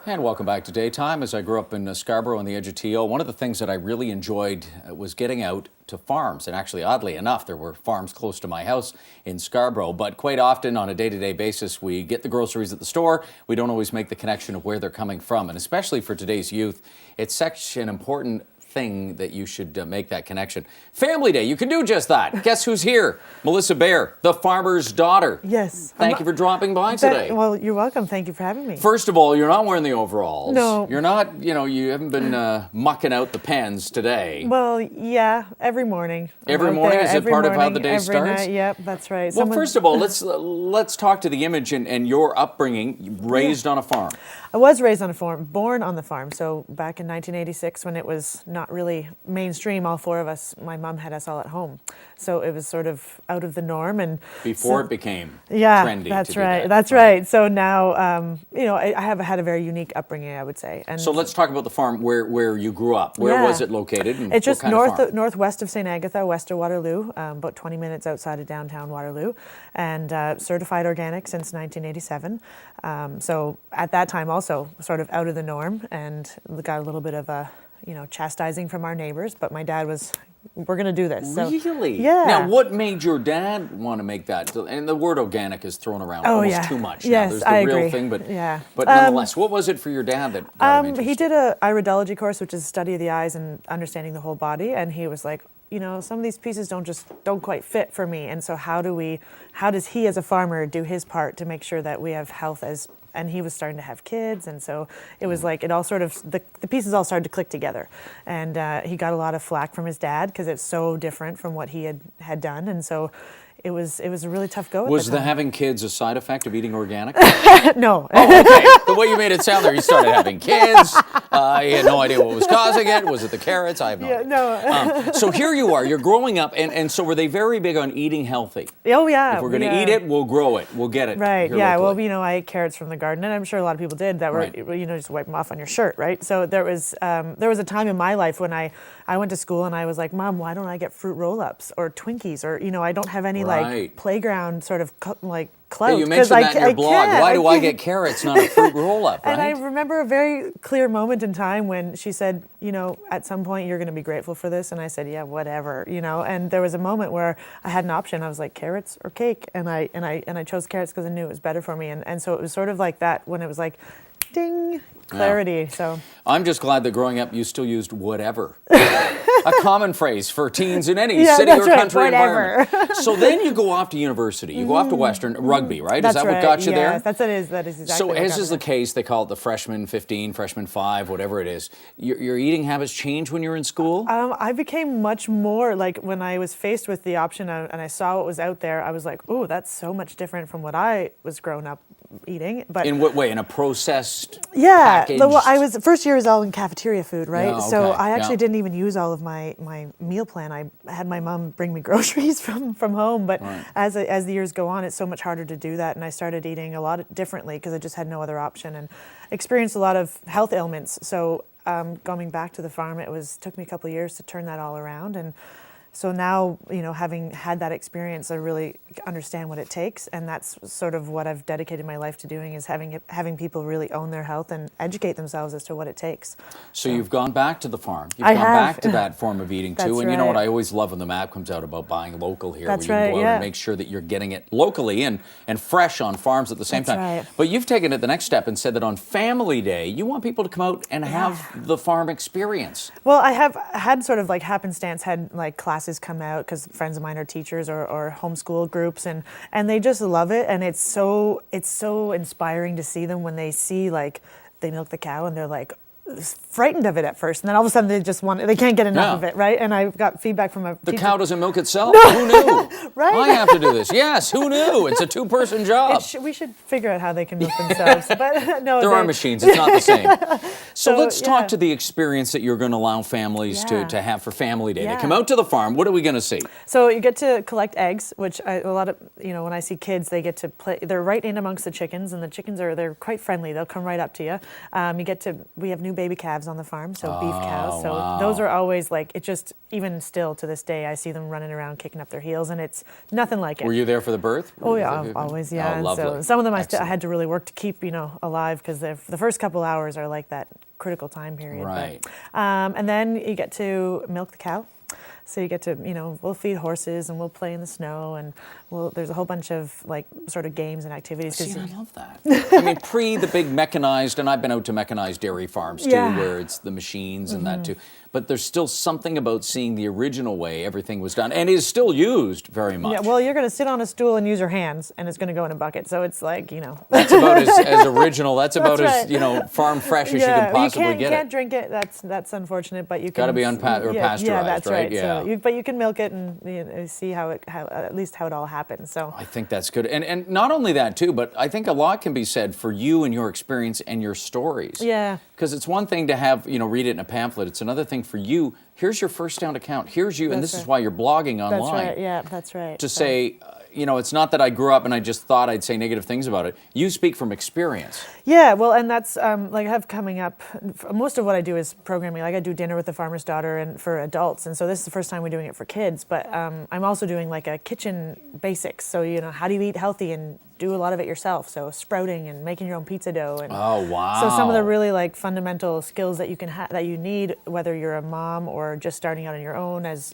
And welcome back to Daytime. As I grew up in Scarborough on the edge of TO, one of the things that I really enjoyed was getting out to farms. And actually, oddly enough, there were farms close to my house in Scarborough. But quite often, on a day-to-day basis, we get the groceries at the store. We don't always make the connection of where they're coming from. And especially for today's youth, it's such an important thing that you should make that connection. Family Day, you can do just that. Guess who's here? Melissa Baer, the farmer's daughter. Yes. Thank you for dropping by today. Well, you're welcome. Thank you for having me. First of all, you're not wearing the overalls. No. You're not, you haven't been mucking out the pens today. Well, yeah, every morning. Every morning? Is it part of how the day starts? Night, yep, that's right. Well, first of all, let's talk to the image and your upbringing, raised on a farm. I was raised on a farm, born on the farm. So back in 1986, when it was not really mainstream, all four of us, my mom had us all at home. So it was sort of out of the norm. And before it became trendy. That's right. That's right. So now, I have had a very unique upbringing, I would say. And so let's talk about the farm where you grew up. Where was it located? And it's just northwest of St. Agatha, west of Waterloo, about 20 minutes outside of downtown Waterloo, and certified organic since 1987. So at that time also sort of out of the norm, and got a little bit of a chastising from our neighbors, but my dad was, we're going to do this. So, really? Yeah. Now, what made your dad want to make that? And the word organic is thrown around almost too much. Yes, now, there's the I real agree. thing, but nonetheless, what was it for your dad that got him interested? He did a iridology course, which is study of the eyes and understanding the whole body, and he was like, some of these pieces don't quite fit for me, and so how does he as a farmer do his part to make sure that we have health and he was starting to have kids, and so it was like it all sort of the pieces all started to click together, and he got a lot of flack from his dad because it's so different from what he had done, and so it was a really tough go. Was the having kids a side effect of eating organic? No. Oh, okay. The way you made it sound there, you started having kids. You had no idea what was causing it. Was it the carrots? I have no idea. No. So here you are. You're growing up, and so were they very big on eating healthy? Oh, yeah. If we're going to eat it, we'll grow it. We'll get it. Right. Yeah. Locally. Well, I ate carrots from the garden, and I'm sure a lot of people did that were, just wipe them off on your shirt, right? So there was a time in my life when I went to school and I was like, Mom, why don't I get fruit roll-ups or Twinkies, or I don't have any like playground sort of like clout. Yeah, you mentioned that in your blog. Why do I get carrots, not a fruit roll-up, right? And I remember a very clear moment in time when she said, at some point you're going to be grateful for this. And I said, yeah, whatever, and there was a moment where I had an option. I was like, carrots or cake? And I chose carrots because I knew it was better for me. And so it was sort of like that when it was like, ding, clarity. Yeah. So I'm just glad that growing up you still used whatever. A common phrase for teens in any city or country environment. So then you go off to university. You go off to Western rugby, right? That's is that what got you there? Yes, that is exactly. So as is the case, they call it the freshman 15, freshman 5, whatever it is. Your eating habits change when you're in school? I became much more like when I was faced with the option and I saw what was out there. I was like, oh, that's so much different from what I was grown up eating. But in what way? In a processed packaged? packaged? First year was all in cafeteria food, right? Yeah, okay. So I actually didn't even use all of my meal plan. I had my mom bring me groceries from home, but as the years go on, it's so much harder to do that, and I started eating a lot differently because I just had no other option and experienced a lot of health ailments. So going back to the farm, took me a couple of years to turn that all around, and so now, having had that experience, I really understand what it takes, and that's sort of what I've dedicated my life to doing, is having people really own their health and educate themselves as to what it takes. So you've gone back to the farm. You've gone back to that form of eating too. And you know what I always love when the map comes out about buying local here, That's where you can go out and yeah. make sure that you're getting it locally and fresh on farms at the same time. Right. But you've taken it the next step and said that on Family Day, you want people to come out and have the farm experience. Well, I have had sort of like happenstance, had like classes come out because friends of mine are teachers or homeschool groups, and they just love it, and it's so inspiring to see them when they see like they milk the cow and they're like frightened of it at first, and then all of a sudden they can't get enough of it, right? And I've got feedback from The cow doesn't milk itself? No. Who knew? Right? I have to do this. Yes, who knew? It's a two-person job. We should figure out how they can milk themselves. But no, there are machines. It's not the same. So let's talk yeah. to the experience that you're going to allow families Yeah. to have for Family Day. Yeah. They come out to the farm. What are we going to see? So you get to collect eggs, which a lot of, when I see kids, they get to play. They're right in amongst the chickens, and the chickens they're quite friendly. They'll come right up to you. We have new baby calves on the farm, so beef cows. So those are always like, it just, even still to this day, I see them running around kicking up their heels, and it's nothing nothing like it. Were you there for the birth? Oh yeah, always, yeah. Oh, And lovely. so some of them I Excellent. had to really work to keep, alive, because the first couple hours are like that critical time period. Right. But, and then you get to milk the cow. So you get to, we'll feed horses and we'll play in the snow, and there's a whole bunch of like sort of games and activities. See, I love that. I mean, pre the big mechanized, and I've been out to mechanized dairy farms too, Yeah. where it's the machines and that too. But there's still something about seeing the original way everything was done, and is still used very much. Yeah, well, you're going to sit on a stool and use your hands, and it's going to go in a bucket. So it's like, That's about as original. That's about That's as farm fresh as you can possibly get you can't it. drink it. That's unfortunate, but you can. Got to be pasteurized, yeah, that's right? Yeah. So but you can milk it and see how at least how it all happens. So I think that's good, and not only that too, but I think a lot can be said for you and your experience and your stories. Yeah. Because it's one thing to have read it in a pamphlet. It's another thing for you. Here's your first-hand account. Here's you, and this is why you're blogging online. That's right. Yeah, that's right. To say, it's not that I grew up and I just thought I'd say negative things about it. You speak from experience. Yeah, well, and that's like I have coming up. Most of what I do is programming. Like I do dinner with the farmer's daughter and for adults, and so this is the first time we're doing it for kids. But I'm also doing like a kitchen basics. So how do you eat healthy and do a lot of it yourself? So sprouting and making your own pizza dough. And Oh wow! so some of the really like fundamental skills that you can that you need, whether you're a mom or just starting out on your own as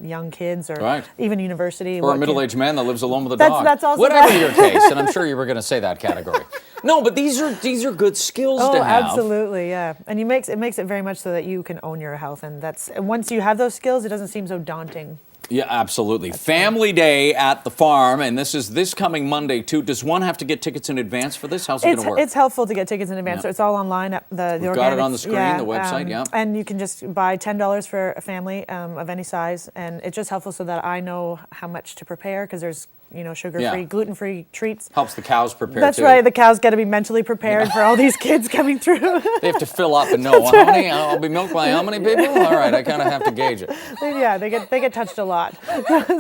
young kids, or Right. even university, Or a middle-aged man that lives alone with a That's- dog. that's also Whatever right. your case, and I'm sure you were going to say that category. No, but these are good skills Oh, to have. absolutely, yeah. And it makes it very much so that you can own your health, and once you have those skills, it doesn't seem so daunting. Yeah, absolutely. Family Day at the farm, and this is this coming Monday too. Does one have to get tickets in advance for this? How's it going to work? It's helpful to get tickets in advance. Yeah. So it's all online at the We've got it on the screen, the website, yeah. And you can just buy $10 for a family of any size, and it's just helpful so that I know how much to prepare, because there's sugar-free, Yeah. gluten-free treats. Helps the cows prepare That's too. right. The cows got to be mentally prepared for all these kids coming through. They have to fill up and know how many. I'll be milked by how many people. All right, I kind of have to gauge it. Yeah, they get touched a lot.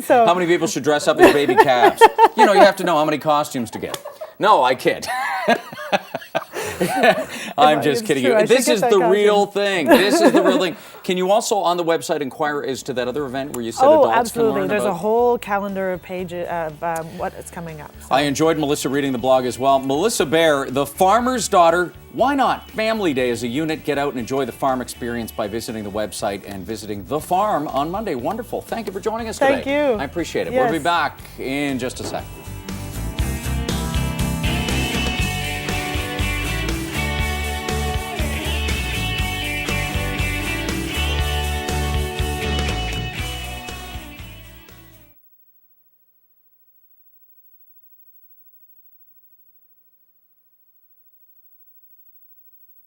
So How many people should dress up as baby calves? You have to know how many costumes to get. No, I kid. I'm just It's kidding true, I you. should This get is that the costume. real thing. This is the real thing. Can you also on the website inquire as to that other event where you said Oh, adults absolutely. can learn There's about? a whole calendar of pages of what is coming up. So. I enjoyed Melissa reading the blog as well. Melissa Baer, the farmer's daughter. Why not? Family Day as a unit. Get out and enjoy the farm experience by visiting the website and visiting the farm on Monday. Wonderful. Thank you for joining us today. Thank you. I appreciate it. Yes. We'll be back in just a sec.